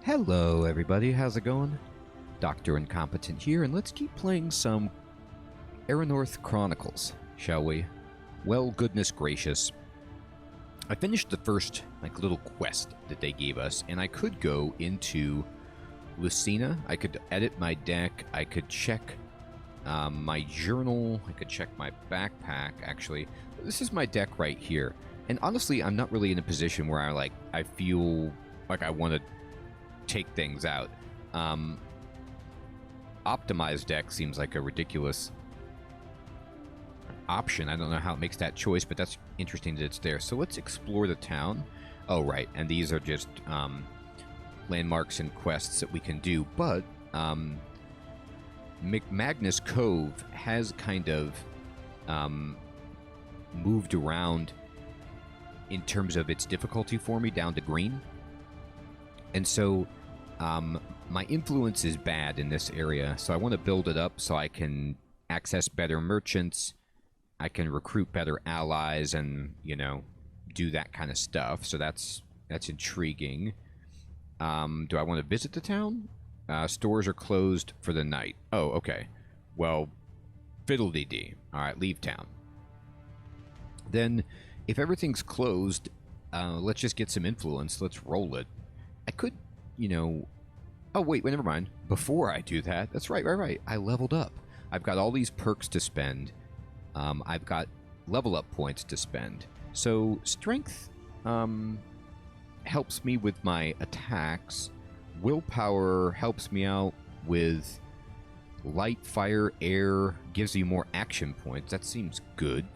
Hello everybody, how's it going? Dr. Incompetent here, and let's keep playing some Erannorth Chronicles, shall we? Well, goodness gracious. I finished the first, little quest that they gave us, and I could go into Lucina, I could edit my deck, I could check my journal, I could check my backpack, actually. This is my deck right here, and honestly, I'm not really in a position where I feel like I want to take things out. Optimized deck seems like a ridiculous option. I don't know how it makes that choice, but that's interesting that it's there. So let's explore the town. Oh, right. And these are just landmarks and quests that we can do. But McMagnus Cove has kind of moved around in terms of its difficulty for me down to green. And so my influence is bad in this area, so I want to build it up so I can access better merchants, I can recruit better allies, and, you know, do that kind of stuff. So that's intriguing. Do I want to visit the town? Stores are closed for the night. Oh, okay. Well, fiddle-dee-dee. All right, leave town. Then, if everything's closed, let's just get some influence. Let's roll it. I could, you know... Oh, wait, never mind. Before I do that, that's right. I leveled up. I've got all these perks to spend. I've got level up points to spend. So, strength helps me with my attacks. Willpower helps me out with light, fire, air. Gives you more action points. That seems good.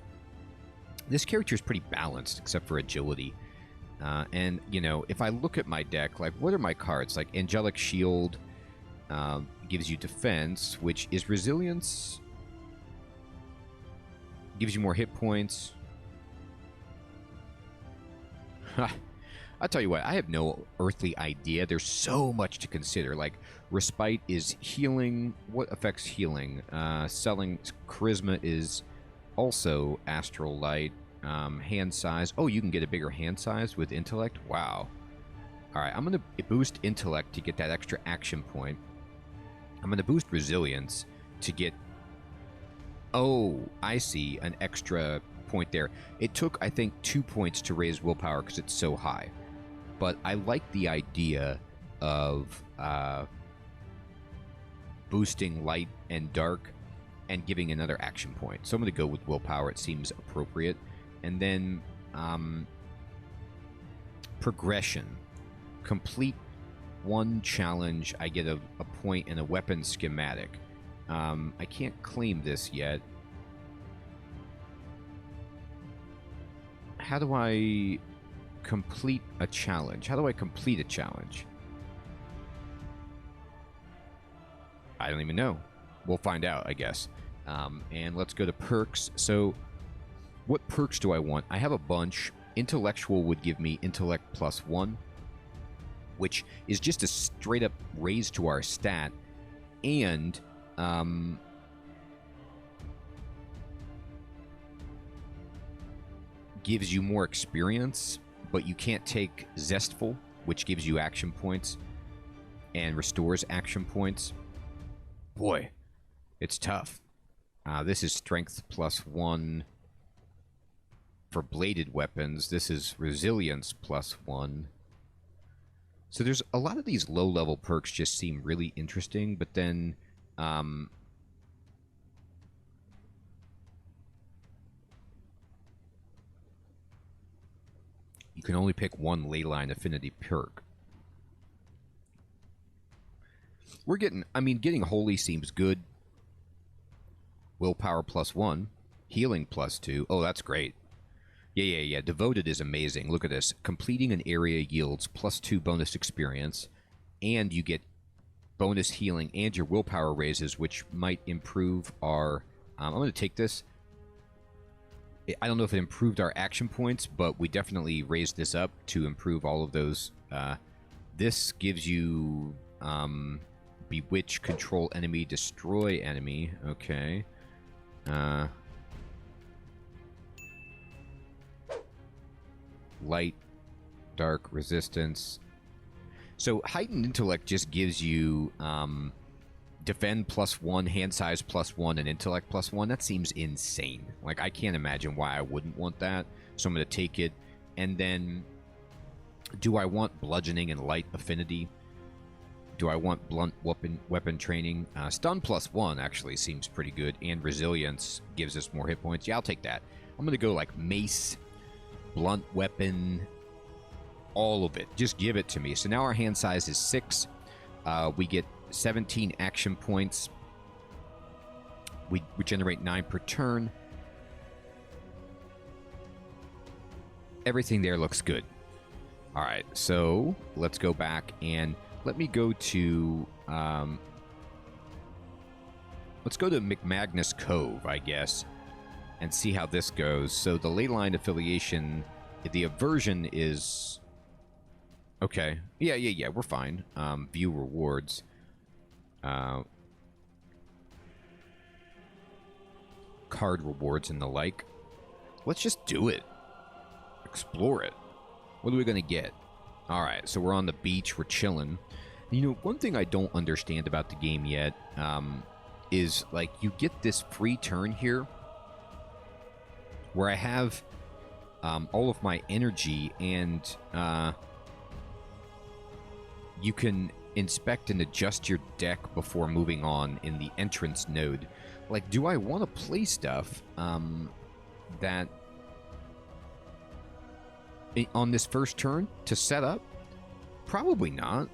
This character is pretty balanced, except for agility. And, you know, if I look at my deck, like, what are my cards? Like, Angelic Shield gives you defense, which is resilience. Gives you more hit points. I'll tell you what, I have no earthly idea. There's so much to consider. Like, Respite is healing. What affects healing? Selling Charisma is also Astral Light. Hand size. Oh, you can get a bigger hand size with intellect? Wow. Alright, I'm going to boost intellect to get that extra action point. I'm going to boost resilience to get... Oh, I see. An extra point there. It took, I think, 2 points to raise willpower because it's so high. But I like the idea of boosting light and dark and giving another action point. So I'm going to go with willpower. It seems appropriate. And then progression. Complete one challenge. I get a point and a weapon schematic. I can't claim this yet. How do I complete a challenge? How do I complete a challenge? I don't even know. We'll find out, I guess. And let's go to perks. So... what perks do I want? I have a bunch. Intellectual would give me intellect +1, which is just a straight up raise to our stat, and gives you more experience, but you can't take Zestful, which gives you action points and restores action points. Boy, it's tough. This is strength +1. For bladed weapons, this is resilience +1. So there's a lot of these low-level perks just seem really interesting, but then you can only pick one leyline affinity perk. We're getting, I mean, getting holy seems good. Willpower +1, healing +2. Oh, that's great. Yeah. Devoted is amazing. Look at this. Completing an area yields +2 bonus experience, and you get bonus healing, and your willpower raises, which might improve our... I'm going to take this. I don't know if it improved our action points, but we definitely raised this up to improve all of those. This gives you Bewitch, Control Enemy, Destroy Enemy. Okay. Light, dark, resistance. So heightened intellect just gives you defend +1, hand size +1, and intellect +1. That seems insane. Like, I can't imagine why I wouldn't want that. So I'm going to take it. And then, do I want bludgeoning and light affinity? Do I want blunt weapon training? Stun +1 actually seems pretty good. And resilience gives us more hit points. Yeah, I'll take that. I'm going to go like mace, blunt weapon, all of it. Just give it to me. So now our hand size is 6. We get 17 action points. We regenerate 9 per turn. Everything there looks good. All right, so let's go back and let me go to let's go to McMagnus Cove, I guess, and see how this goes. So the ley line affiliation, the aversion is okay. Yeah, we're fine. View rewards. Card rewards and the like. Let's just do it. Explore it. What are we going to get? Alright, so we're on the beach. We're chilling. You know, one thing I don't understand about the game yet is, like, you get this free turn here where I have all of my energy, and you can inspect and adjust your deck before moving on in the entrance node. Like, do I want to play stuff that on this first turn to set up? Probably not.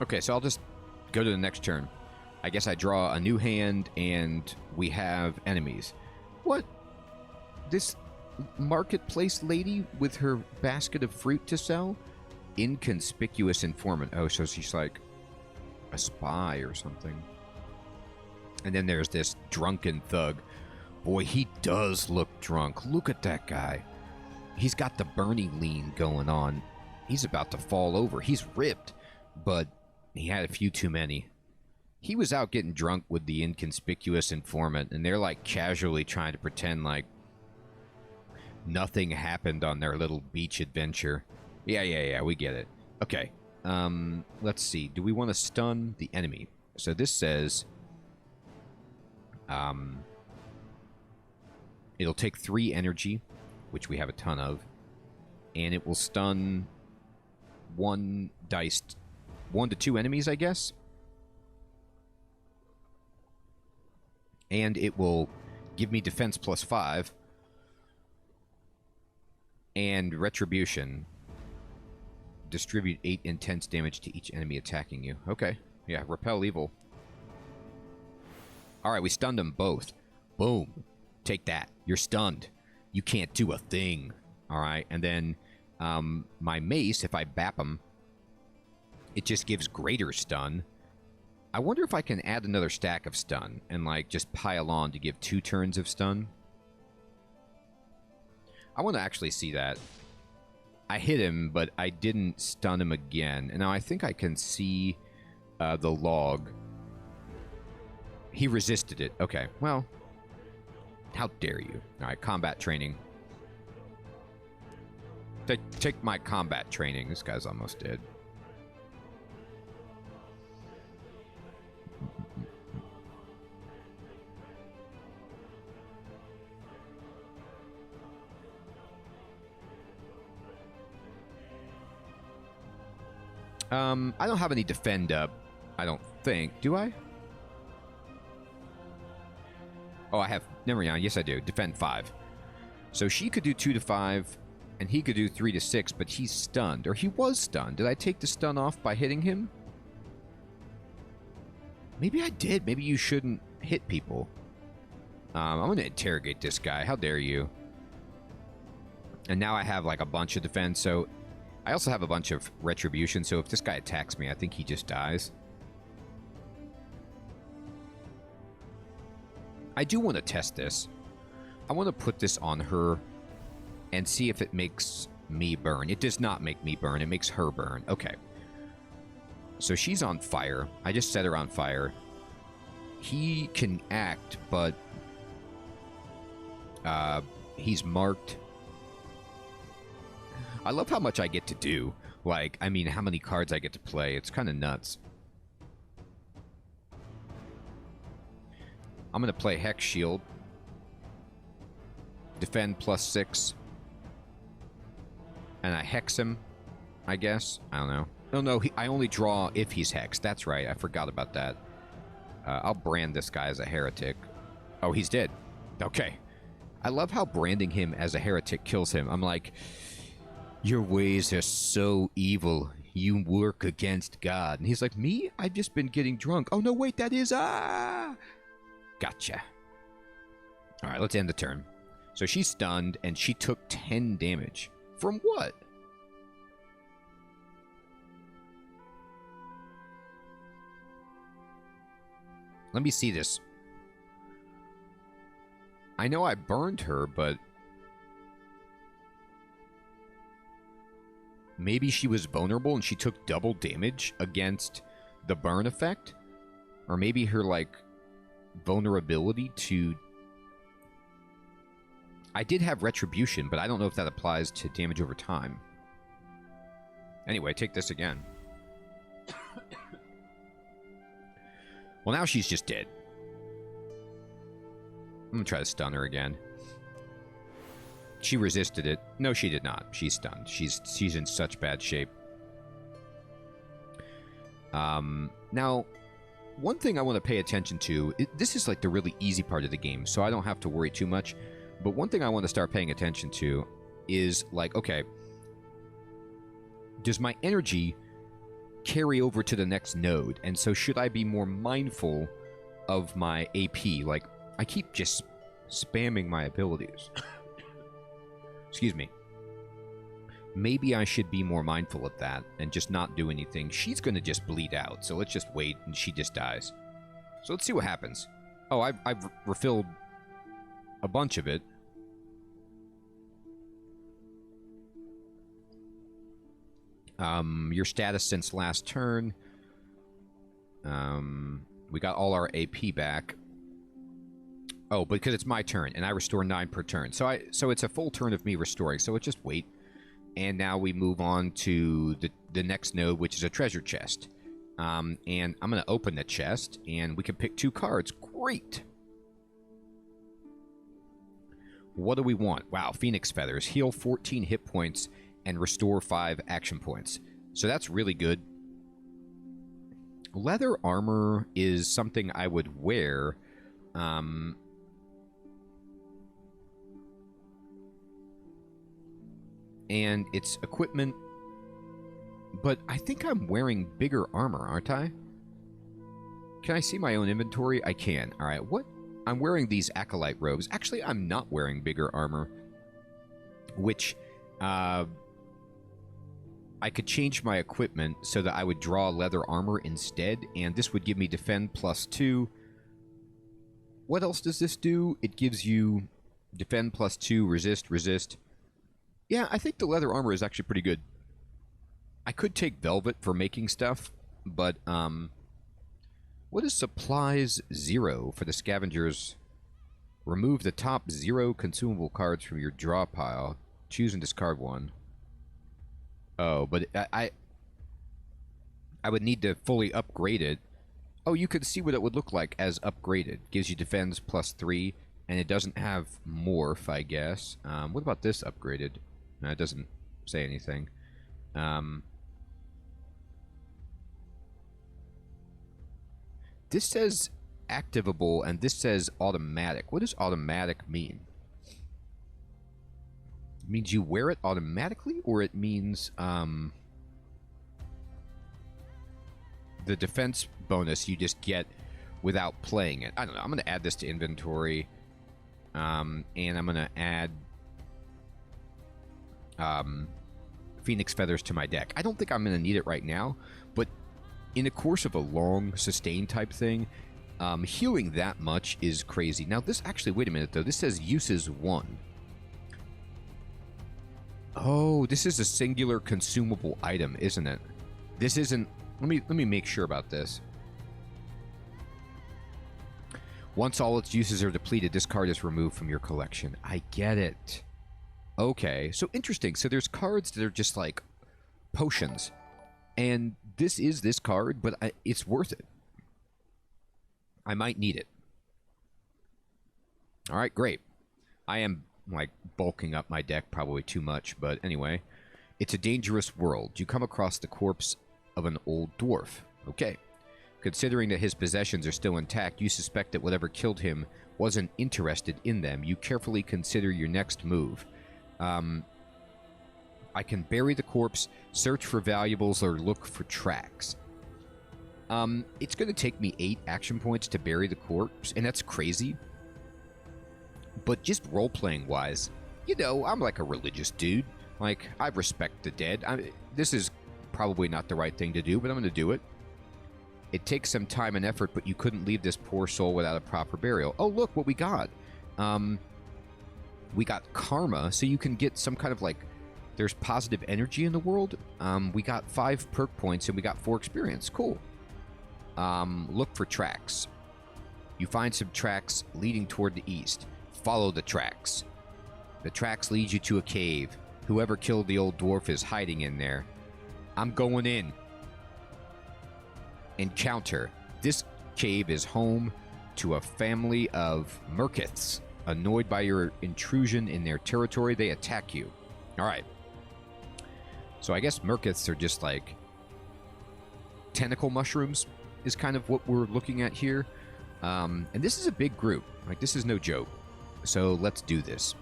Okay, so I'll just go to the next turn. I guess I draw a new hand, and we have enemies. What? This marketplace lady with her basket of fruit to sell? Inconspicuous informant. Oh, so she's like a spy or something. And then there's this drunken thug. Boy, he does look drunk. Look at that guy. He's got the Bernie lean going on. He's about to fall over. He's ripped, but he had a few too many. He was out getting drunk with the inconspicuous informant, and they're like casually trying to pretend like nothing happened on their little beach adventure. Yeah, we get it. Okay, let's see. Do we want to stun the enemy? So this says it'll take 3 energy, which we have a ton of, and it will stun 1 to 2 enemies, I guess. And it will give me defense +5 and retribution. Distribute 8 intense damage to each enemy attacking you. Okay, yeah, repel evil. Alright, we stunned them both. Boom. Take that. You're stunned. You can't do a thing. Alright, and then my mace, if I bap them, it just gives greater stun. I wonder if I can add another stack of stun and, like, just pile on to give 2 turns of stun. I want to actually see that. I hit him, but I didn't stun him again. And now I think I can see the log. He resisted it. Okay, well, how dare you. All right, combat training. Take my combat training. This guy's almost dead. I don't have any defend up, I don't think. Do I? Oh, I have... Never mind. Yes, I do. Defend 5. So she could do 2 to 5, and he could do 3 to 6, but he's stunned. Or he was stunned. Did I take the stun off by hitting him? Maybe I did. Maybe you shouldn't hit people. I'm going to interrogate this guy. How dare you? And now I have, like, a bunch of defense, so... I also have a bunch of retribution, so if this guy attacks me, I think he just dies. I do want to test this. I want to put this on her and see if it makes me burn. It does not make me burn. It makes her burn. Okay. So she's on fire. I just set her on fire. He can act, but he's marked. I love how much I get to do. Like, I mean, how many cards I get to play. It's kind of nuts. I'm going to play Hex Shield. Defend +6. And I hex him, I guess. I don't know. Oh, no, I only draw if he's hexed. That's right. I forgot about that. I'll brand this guy as a heretic. Oh, he's dead. Okay. I love how branding him as a heretic kills him. I'm like, your ways are so evil. You work against God. And he's like, me? I've just been getting drunk. Oh, no, wait, that is... Gotcha. All right, let's end the turn. So she's stunned, and she took 10 damage. From what? Let me see this. I know I burned her, but... maybe she was vulnerable and she took double damage against the burn effect? Or maybe her, like, vulnerability to... I did have Retribution, but I don't know if that applies to damage over time. Anyway, take this again. Well, now she's just dead. I'm going to try to stun her again. She resisted it. No, she did not. She's stunned. She's in such bad shape. Now, one thing I want to pay attention to... this is like the really easy part of the game, so I don't have to worry too much. But one thing I want to start paying attention to is, like, okay, does my energy carry over to the next node? And so should I be more mindful of my AP? Like, I keep just spamming my abilities. Excuse me. Maybe I should be more mindful of that and just not do anything. She's going to just bleed out, so let's just wait and she just dies. So let's see what happens. Oh, I've refilled a bunch of it. Your status since last turn. We got all our AP back. Oh, because it's my turn, and I restore 9 per turn. So it's a full turn of me restoring, so let's just wait. And now we move on to the next node, which is a treasure chest. And I'm going to open the chest, and we can pick 2 cards. Great! What do we want? Wow, Phoenix Feathers. Heal 14 hit points and restore 5 action points. So that's really good. Leather armor is something I would wear. And it's equipment. But I think I'm wearing bigger armor, aren't I? Can I see my own inventory? I can. All right, what? I'm wearing these Acolyte robes. Actually, I'm not wearing bigger armor. Which, I could change my equipment so that I would draw leather armor instead, and this would give me defend +2. What else does this do? It gives you defend +2, resist. Yeah, I think the leather armor is actually pretty good. I could take velvet for making stuff, but, what is supplies 0 for the scavengers? Remove the top 0 consumable cards from your draw pile. Choose and discard 1. Oh, but I would need to fully upgrade it. Oh, you could see what it would look like as upgraded. Gives you defense +3, and it doesn't have morph, I guess. What about this upgraded? No, it doesn't say anything. This says activable, and this says automatic. What does automatic mean? It means you wear it automatically, or it means the defense bonus you just get without playing it. I don't know. I'm going to add this to inventory, and I'm going to add Phoenix Feathers to my deck. I don't think I'm going to need it right now, but in the course of a long, sustained type thing, healing that much is crazy. Now, this actually, wait a minute, though. This says uses 1. Oh, this is a singular consumable item, isn't it? This isn't... Let me make sure about this. Once all its uses are depleted, this card is removed from your collection. I get it. Okay, so interesting. So there's cards that are just like potions. And this is this card, but it's worth it. I might need it. All right, great. I am, like, bulking up my deck probably too much, but anyway. It's a dangerous world. You come across the corpse of an old dwarf. Okay. Considering that his possessions are still intact, you suspect that whatever killed him wasn't interested in them. You carefully consider your next move. I can bury the corpse, search for valuables, or look for tracks. It's going to take me 8 action points to bury the corpse, and that's crazy. But just role-playing wise, you know, I'm like a religious dude. Like, I respect the dead. This is probably not the right thing to do, but I'm going to do it. It takes some time and effort, but you couldn't leave this poor soul without a proper burial. Oh, look what we got. We got karma, so you can get some kind of, like, there's positive energy in the world. We got 5 perk points, and we got 4 experience. Cool. Look for tracks. You find some tracks leading toward the east. Follow the tracks. The tracks lead you to a cave. Whoever killed the old dwarf is hiding in there. I'm going in. Encounter. This cave is home to a family of Merkiths. Annoyed by your intrusion in their territory, they attack you. Alright. So I guess Merkiths are just like tentacle mushrooms is kind of what we're looking at here. And this is a big group. Like, this is no joke. So let's do this.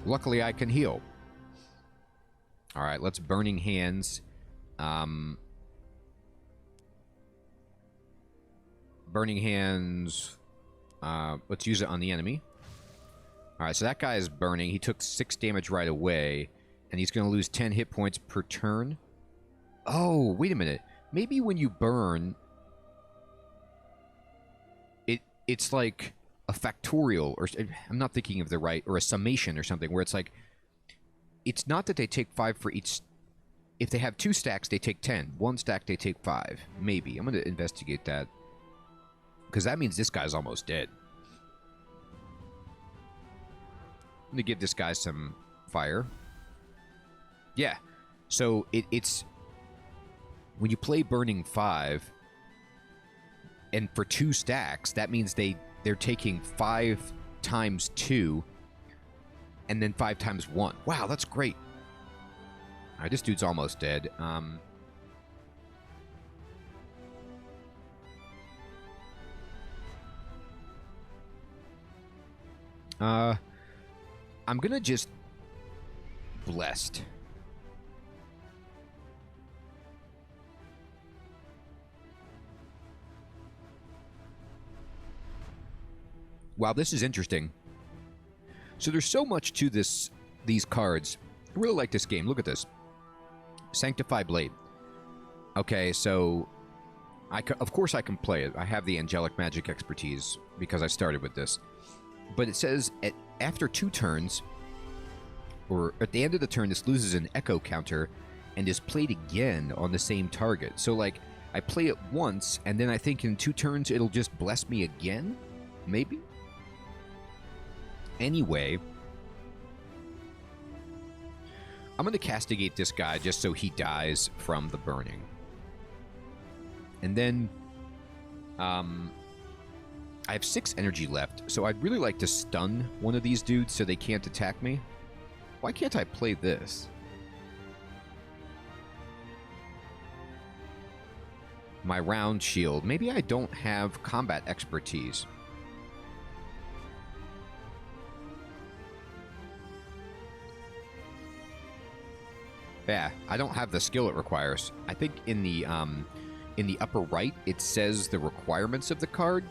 Luckily, I can heal. All right, let's Burning Hands. Burning Hands. Let's use it on the enemy. All right, so that guy is burning. He took 6 damage right away, and he's going to lose 10 hit points per turn. Oh, wait a minute. Maybe when you burn, it's like a factorial, or I'm not thinking of the right, or a summation or something, where it's like, it's not that they take 5 for each. If they have 2 stacks, they take 10. 1 stack, they take 5. Maybe. I'm going to investigate that. Because that means this guy's almost dead. I'm going to give this guy some fire. Yeah. So it's... When you play Burning 5, and for 2 stacks, that means they're taking 5 times 2, and then 5 times 1. Wow, that's great. All right, this dude's almost dead. I'm gonna just Blessed. Wow, this is interesting. So there's so much to these cards. I really like this game. Look at this. Sanctify Blade. Okay, so of course I can play it. I have the angelic magic expertise because I started with this. But it says after 2 turns, or at the end of the turn, this loses an echo counter and is played again on the same target. So, like, I play it once, and then I think in 2 turns it'll just bless me again? Maybe? Anyway, I'm going to castigate this guy just so he dies from the burning. And then, I have 6 energy left, so I'd really like to stun one of these dudes so they can't attack me. Why can't I play this? My round shield. Maybe I don't have combat expertise. Yeah, I don't have the skill it requires. I think in the upper right, it says the requirements of the card.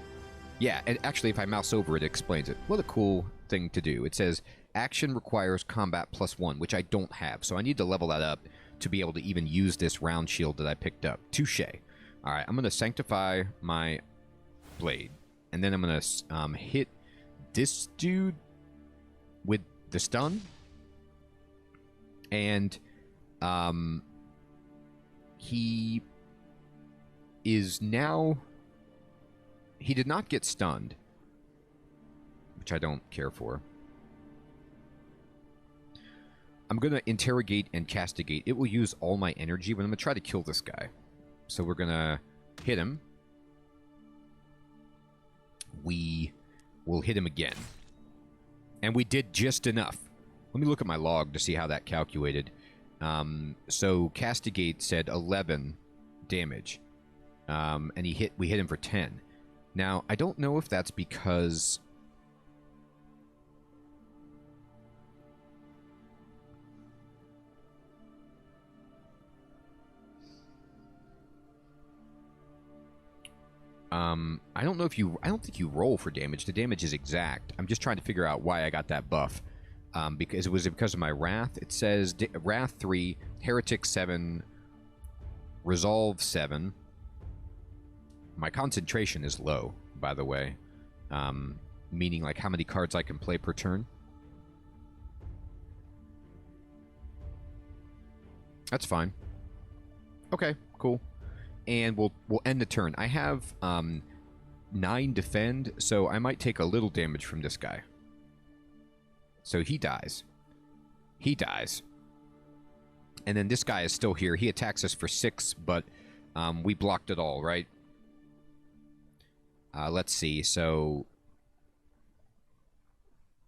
Yeah, and actually, if I mouse over it, it explains it. What a cool thing to do. It says, action requires combat +1, which I don't have. So I need to level that up to be able to even use this round shield that I picked up. Touche. All right, I'm going to sanctify my blade. And then I'm going to hit this dude. with the stun. And he is now... He did not get stunned, which I don't care for. I'm going to interrogate and castigate. It will use all my energy, but I'm going to try to kill this guy. So we're going to hit him. We will hit him again. And we did just enough. Let me look at my log to see how that calculated. So castigate said 11 damage. And we hit him for 10. Now, I don't know if that's because... I don't know if you... I don't think you roll for damage. The damage is exact. I'm just trying to figure out why I got that buff. Because it was because of my Wrath. It says Wrath 3, Heretic 7, Resolve 7. My concentration is low, by the way. Meaning, like, how many cards I can play per turn. That's fine. Okay, cool. And we'll end the turn. I have 9 defend, so I might take a little damage from this guy. So he dies. He dies. And then this guy is still here. He attacks us for 6, but we blocked it all, right? Let's see. So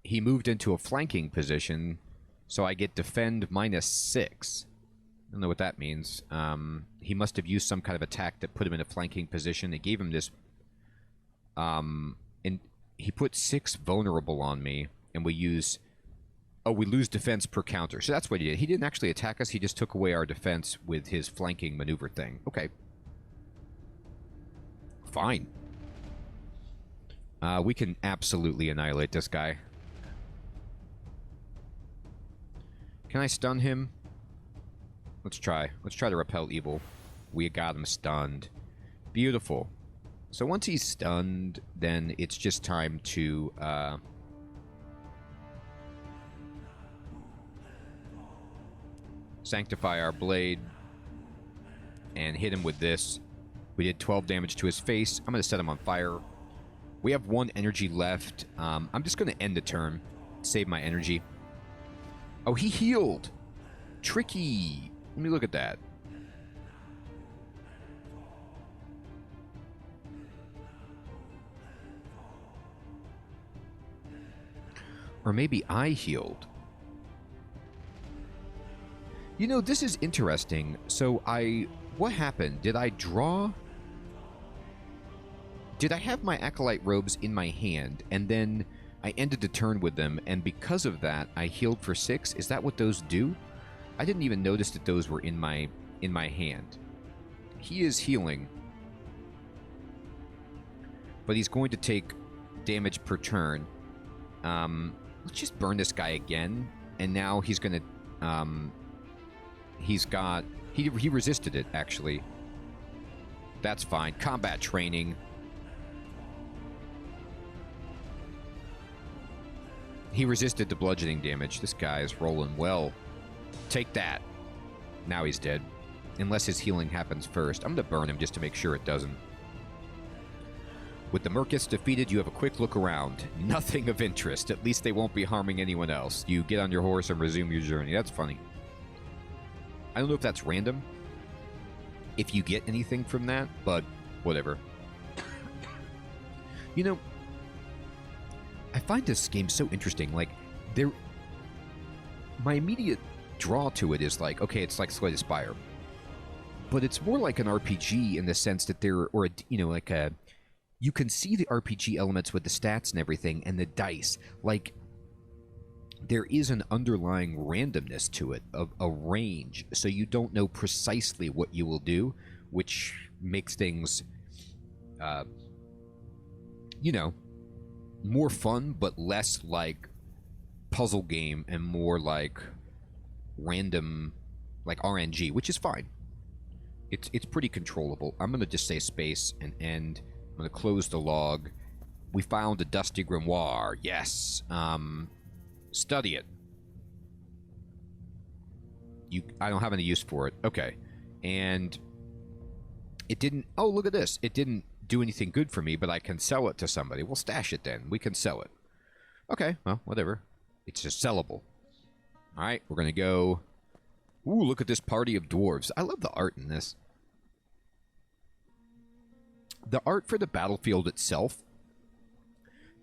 he moved into a flanking position, so I get defend -6. I don't know what that means. He must have used some kind of attack that put him in a flanking position. It gave him this... and he put 6 vulnerable on me, and we use... Oh, we lose defense per counter. So that's what he did. He didn't actually attack us. He just took away our defense with his flanking maneuver thing. Okay. Fine. We can absolutely annihilate this guy. Can I stun him? Let's try. Let's try to repel evil. We got him stunned. Beautiful. So once he's stunned, then it's just time to... sanctify our blade and hit him with this. We did 12 damage to his face. I'm going to set him on fire. We have 1 energy left. I'm just going to end the turn. Save my energy. Oh, he healed. Tricky. Let me look at that. Or maybe I healed. You know, this is interesting. So what happened? Did I draw? Did I have my Acolyte robes in my hand, and then I ended the turn with them, and because of that, I healed for 6? Is that what those do? I didn't even notice that those were in my hand. He is healing. But he's going to take damage per turn. Let's just burn this guy again, and now he's going to... He's got... He resisted it, actually. That's fine. Combat training. He resisted the bludgeoning damage. This guy is rolling well. Take that. Now he's dead. Unless his healing happens first. I'm going to burn him just to make sure it doesn't. With the Merkiths defeated, you have a quick look around. Nothing of interest. At least they won't be harming anyone else. You get on your horse and resume your journey. That's funny. I don't know if that's random, if you get anything from that, but whatever. You know, I find this game so interesting. Like, my immediate draw to it is like, okay, it's like Slay the Spire. But it's more like an RPG in the sense that you can see the RPG elements with the stats and everything, and the dice. Like, there is an underlying randomness to it, of a range, so you don't know precisely what you will do, which makes things, more fun, but less like puzzle game and more like random, like RNG, which is fine. It's pretty controllable. I'm going to just say space and end. I'm going to close the log. We found a dusty grimoire. Yes. Study it. I don't have any use for it. Okay. And it didn't... Oh, look at this. It didn't do anything good for me, but I can sell it to somebody. We'll stash it then. We can sell it. Okay, well, whatever. It's just sellable. All right, we're going to go... Ooh, look at this party of dwarves. I love the art in this. The art for the battlefield itself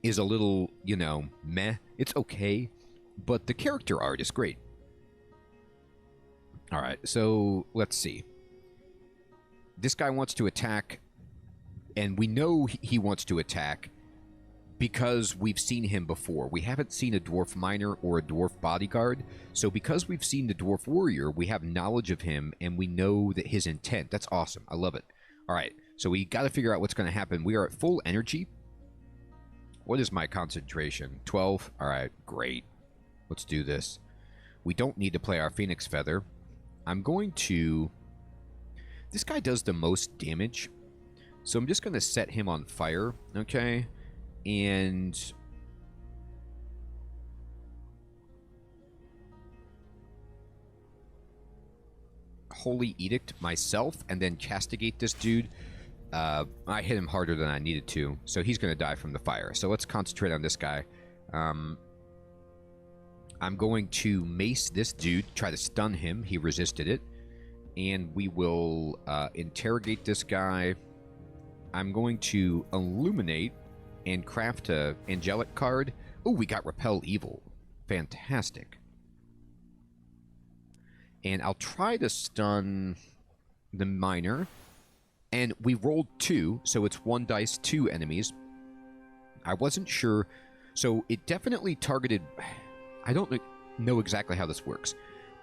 is a little, you know, meh. It's okay, but the character art is great. All right, so let's see. This guy wants to attack, and we know he wants to attack because we've seen him before. We haven't seen a dwarf miner or a dwarf bodyguard, so because we've seen the dwarf warrior, we have knowledge of him, and we know that his intent. That's awesome. I love it. All right, so we got to figure out what's going to happen. We are at full energy. What is my concentration? 12? All right, great. Let's do this. We don't need to play our Phoenix Feather. I'm going to... This guy does the most damage, so I'm just going to set him on fire, okay? And... Holy Edict myself, and then castigate this dude. I hit him harder than I needed to, so he's going to die from the fire. So let's concentrate on this guy. I'm going to mace this dude, try to stun him. He resisted it. And we will interrogate this guy. I'm going to illuminate and craft a angelic card. Oh, we got Repel Evil. Fantastic. And I'll try to stun the miner. And we rolled 2, so it's 1 dice, 2 enemies. I wasn't sure. So it definitely targeted... I don't know exactly how this works.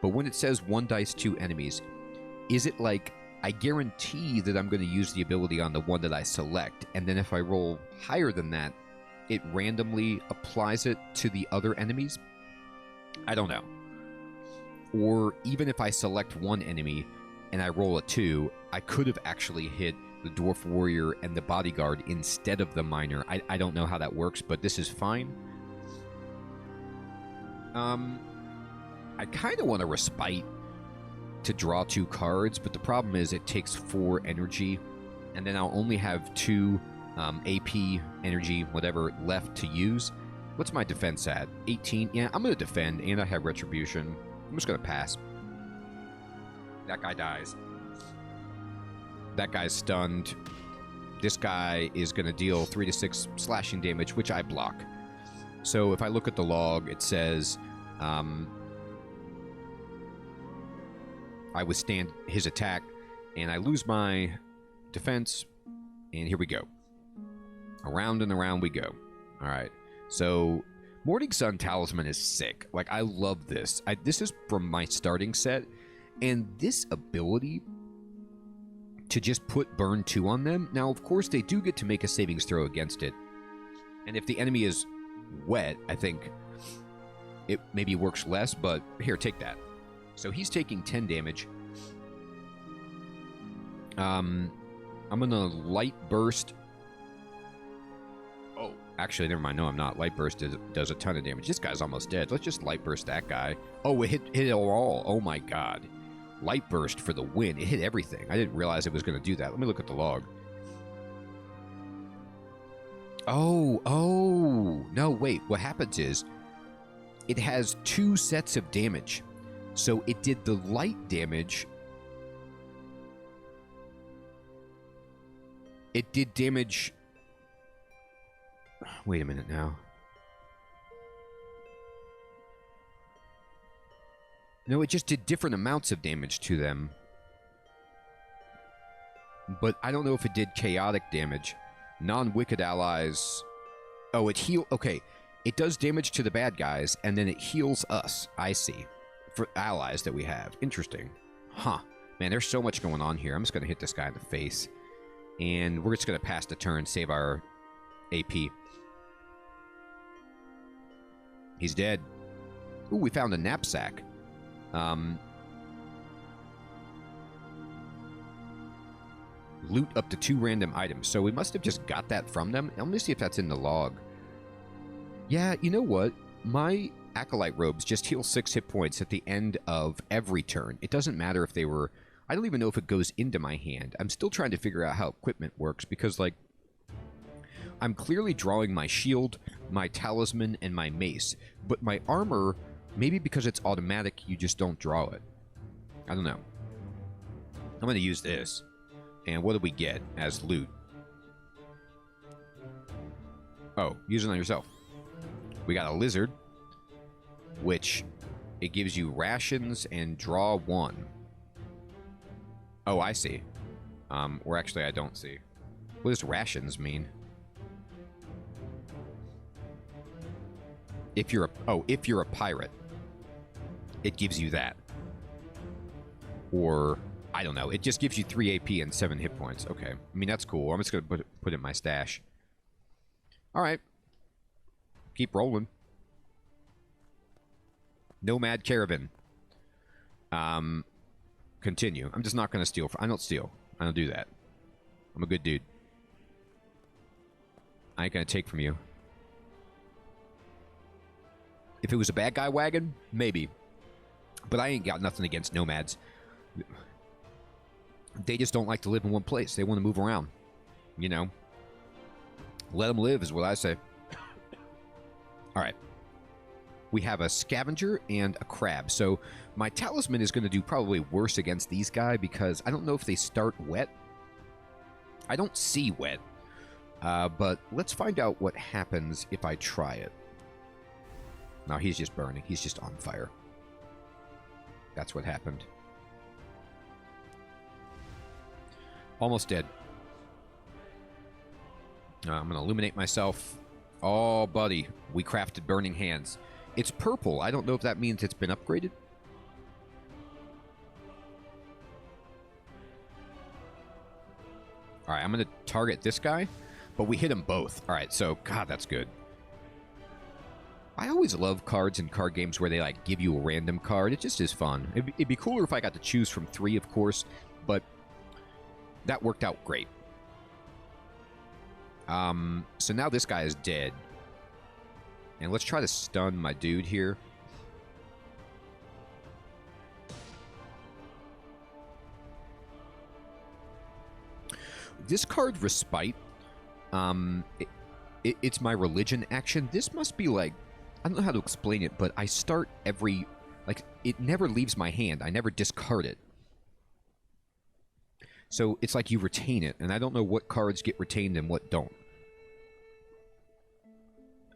But when it says 1 dice, 2 enemies, is it like I guarantee that I'm going to use the ability on the one that I select, and then if I roll higher than that, it randomly applies it to the other enemies? I don't know. Or even if I select one enemy and I roll a 2, I could have actually hit the Dwarf Warrior and the Bodyguard instead of the Miner. I don't know how that works, but this is fine. I kind of want to Respite to draw 2 cards, but the problem is it takes 4 energy, and then I'll only have 2 AP, energy, whatever, left to use. What's my defense at? 18? Yeah, I'm going to defend, and I have Retribution. I'm just going to pass. That guy dies. That guy's stunned. This guy is going to deal 3 to 6 slashing damage, which I block. So if I look at the log, it says... I withstand his attack, and I lose my defense, and here we go. Around and around we go. All right, so Morning Sun Talisman is sick. Like, I love this. This is from my starting set, and this ability to just put Burn 2 on them. Now, of course, they do get to make a savings throw against it, and if the enemy is wet, I think it maybe works less, but here, take that. So he's taking 10 damage. I'm going to Light Burst. Oh, actually, never mind. No, I'm not. Light Burst does a ton of damage. This guy's almost dead. Let's just Light Burst that guy. Oh, it hit it all. Oh, my God. Light Burst for the win. It hit everything. I didn't realize it was going to do that. Let me look at the log. Oh. No, wait. What happens is it has 2 sets of damage. So it did the light damage. It did damage... Wait a minute now. No, it just did different amounts of damage to them. But I don't know if it did chaotic damage. Non-wicked allies... Oh, it heal... Okay, it does damage to the bad guys, and then it heals us. I see. For allies that we have. Interesting. Huh. Man, there's so much going on here. I'm just going to hit this guy in the face. And we're just going to pass the turn, save our AP. He's dead. Ooh, we found a knapsack. Loot up to 2 random items. So we must have just got that from them. Let me see if that's in the log. Yeah, you know what? My Acolyte robes just heal 6 hit points at the end of every turn. It doesn't matter if they were... I don't even know if it goes into my hand. I'm still trying to figure out how equipment works because, like, I'm clearly drawing my shield, my talisman, and my mace. But my armor, maybe because it's automatic, you just don't draw it. I don't know. I'm going to use this. And what do we get as loot? Oh, use it on yourself. We got a lizard, which it gives you rations and draw 1. Oh, I see. Or actually, I don't see. What does rations mean? If you're a pirate, it gives you that. Or I don't know. It just gives you 3 AP and 7 hit points. Okay. I mean, that's cool. I'm just gonna put it in my stash. All right. Keep rolling. Nomad Caravan. Continue. I'm just not gonna steal. I don't steal. I don't do that. I'm a good dude. I ain't gonna take from you. If it was a bad guy wagon, maybe. But I ain't got nothing against nomads. They just don't like to live in one place. They want to move around. You know? Let them live is what I say. Alright. We have a scavenger and a crab. So my talisman is going to do probably worse against these guys because I don't know if they start wet. I don't see wet. But let's find out what happens if I try it. No, he's just burning. He's just on fire. That's what happened. Almost dead. I'm going to illuminate myself. Oh, buddy. We crafted burning hands. It's purple. I don't know if that means it's been upgraded. Alright, I'm going to target this guy. But we hit them both. Alright, so, God, that's good. I always love cards in card games where they, like, give you a random card. It just is fun. It'd be cooler if I got to choose from 3, of course, but that worked out great. So now this guy is dead. And let's try to stun my dude here. This card, Respite, it's my religion action. This must be like... I don't know how to explain it, but I start every... Like, it never leaves my hand. I never discard it. So it's like you retain it, and I don't know what cards get retained and what don't.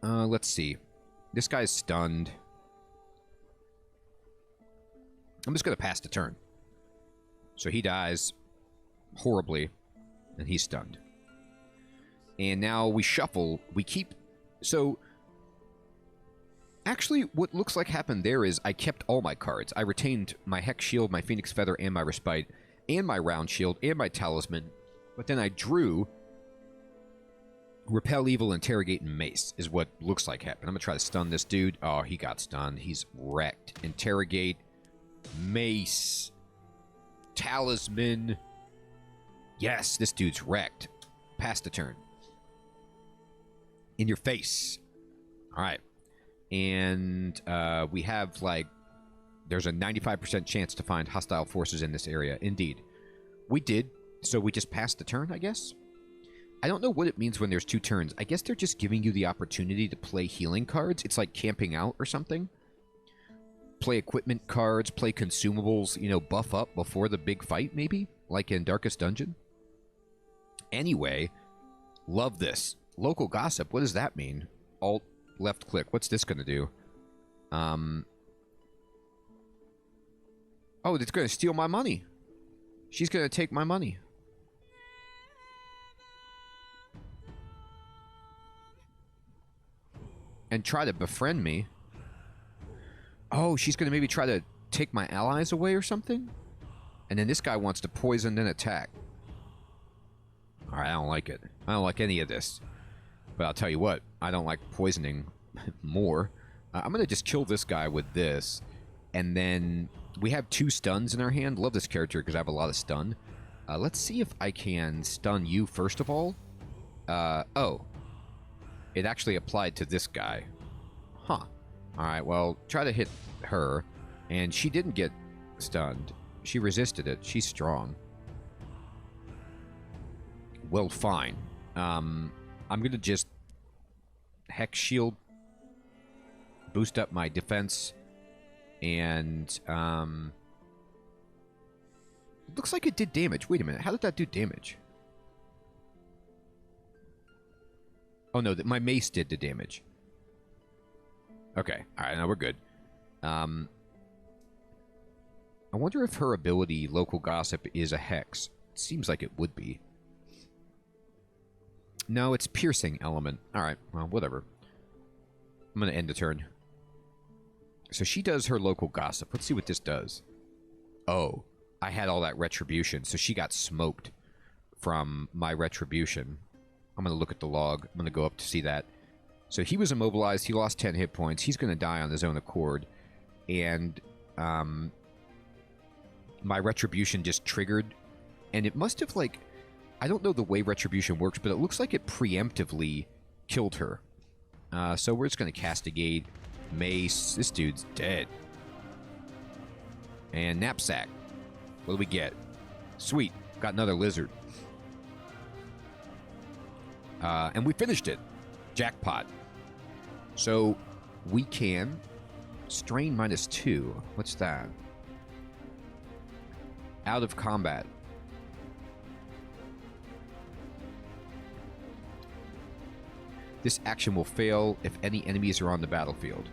Let's see. This guy's stunned. I'm just going to pass the turn. So he dies horribly, and he's stunned. And now we shuffle. We keep... So... Actually, what looks like happened there is I kept all my cards. I retained my Hex Shield, my Phoenix Feather, and my Respite, and my Round Shield, and my Talisman. But then I drew Repel Evil, Interrogate, and Mace, is what looks like happened. I'm going to try to stun this dude. Oh, he got stunned. He's wrecked. Interrogate, Mace, Talisman. Yes, this dude's wrecked. Pass the turn. In your face. All right. And we have, like, there's a 95% chance to find hostile forces in this area. Indeed. We did, so we just passed the turn, I guess? I don't know what it means when there's 2 turns. I guess they're just giving you the opportunity to play healing cards. It's like camping out or something. Play equipment cards, play consumables, you know, buff up before the big fight, maybe? Like in Darkest Dungeon? Anyway, love this. Local gossip, what does that mean? Alt left click. What's this going to do? Oh, it's going to steal my money. She's going to take my money. And try to befriend me. Oh, she's going to maybe try to take my allies away or something? And then this guy wants to poison and attack. Alright, I don't like it. I don't like any of this. But I'll tell you what, I don't like poisoning more. I'm going to just kill this guy with this. And then we have 2 stuns in our hand. Love this character because I have a lot of stun. Let's see if I can stun you first of all. Oh. It actually applied to this guy. Huh. All right, well, try to hit her. And she didn't get stunned. She resisted it. She's strong. Well, fine. I'm going to just Hex Shield, boost up my defense, and it looks like it did damage. Wait a minute. How did that do damage? Oh, no. My mace did the damage. Okay. All right. Now we're good. I wonder if her ability, Local Gossip, is a hex. It seems like it would be. No, it's piercing element. All right. Well, whatever. I'm going to end the turn. So she does her Local Gossip. Let's see what this does. Oh. I had all that retribution, so she got smoked from my retribution. I'm going to look at the log. I'm going to go up to see that. So he was immobilized. He lost 10 hit points. He's going to die on his own accord. And my retribution just triggered. And it must have, like... I don't know the way retribution works, but it looks like it preemptively killed her. So we're just going to castigate Mace. This dude's dead. And Knapsack. What do we get? Sweet. Got another lizard. And we finished it. Jackpot. So we can strain -2. What's that? Out of combat. This action will fail if any enemies are on the battlefield.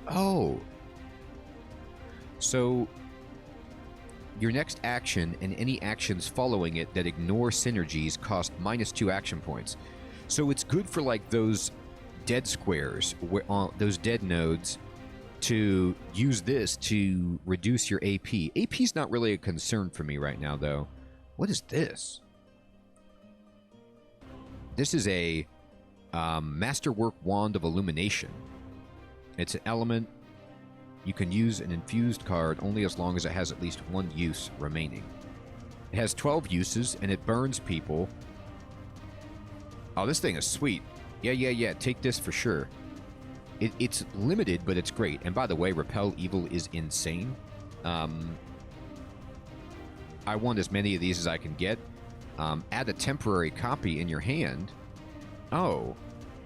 Oh. So your next action and any actions following it that ignore synergies cost -2 action points. So it's good for like those dead squares, those dead nodes, to use this to reduce your AP. AP's not really a concern for me right now, though. What is this? This is a Masterwork Wand of Illumination. It's an element. You can use an infused card only as long as it has at least one use remaining. It has 12 uses, and it burns people. Oh, this thing is sweet. Yeah. Take this for sure. It's limited, but it's great. And by the way, Repel Evil is insane. I want as many of these as I can get. Add a temporary copy in your hand. Oh,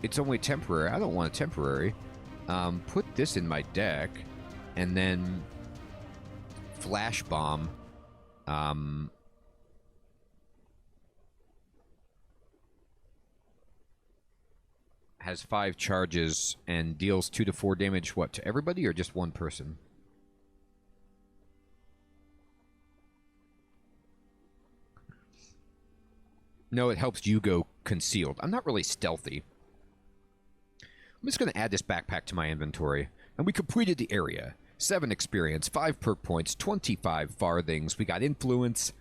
it's only temporary. I don't want a temporary. Put this in my deck, and then Flash Bomb. Has 5 charges and deals 2 to 4 damage. What, to everybody or just one person? No, it helps you go concealed. I'm not really stealthy. I'm just going to add this backpack to my inventory. And we completed the area. 7 experience, 5 perk points, 25 farthings. We got influence.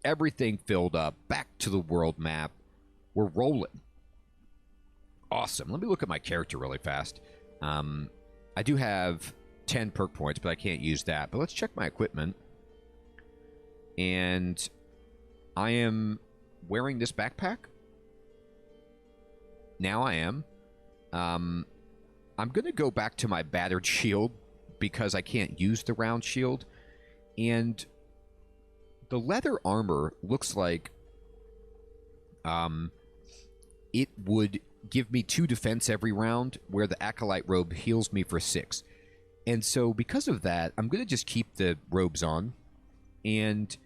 Everything filled up. Back to the world map. We're rolling. Awesome. Let me look at my character really fast. I do have 10 perk points, but I can't use that. But let's check my equipment. And I am wearing this backpack. Now I am. I'm going to go back to my battered shield because I can't use the round shield. And the leather armor looks like it would give me 2 defense every round, where the Acolyte robe heals me for 6. And so because of that, I'm going to just keep the robes on. And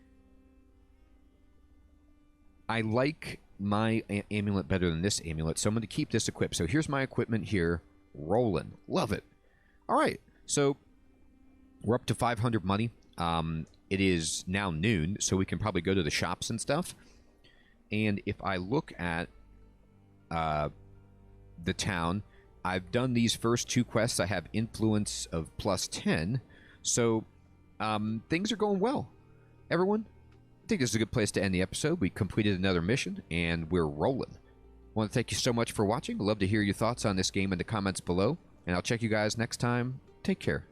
I like my amulet better than this amulet, so I'm going to keep this equipped. So here's my equipment here. Rolling. Love it. All right. So we're up to 500 money. It is now noon, so we can probably go to the shops and stuff. And if I look at the town, I've done these first 2 quests. I have influence of +10. So things are going well. Everyone, I think this is a good place to end the episode. We completed another mission, and we're rolling. I want to thank you so much for watching. I'd love to hear your thoughts on this game in the comments below, and I'll check you guys next time. Take care.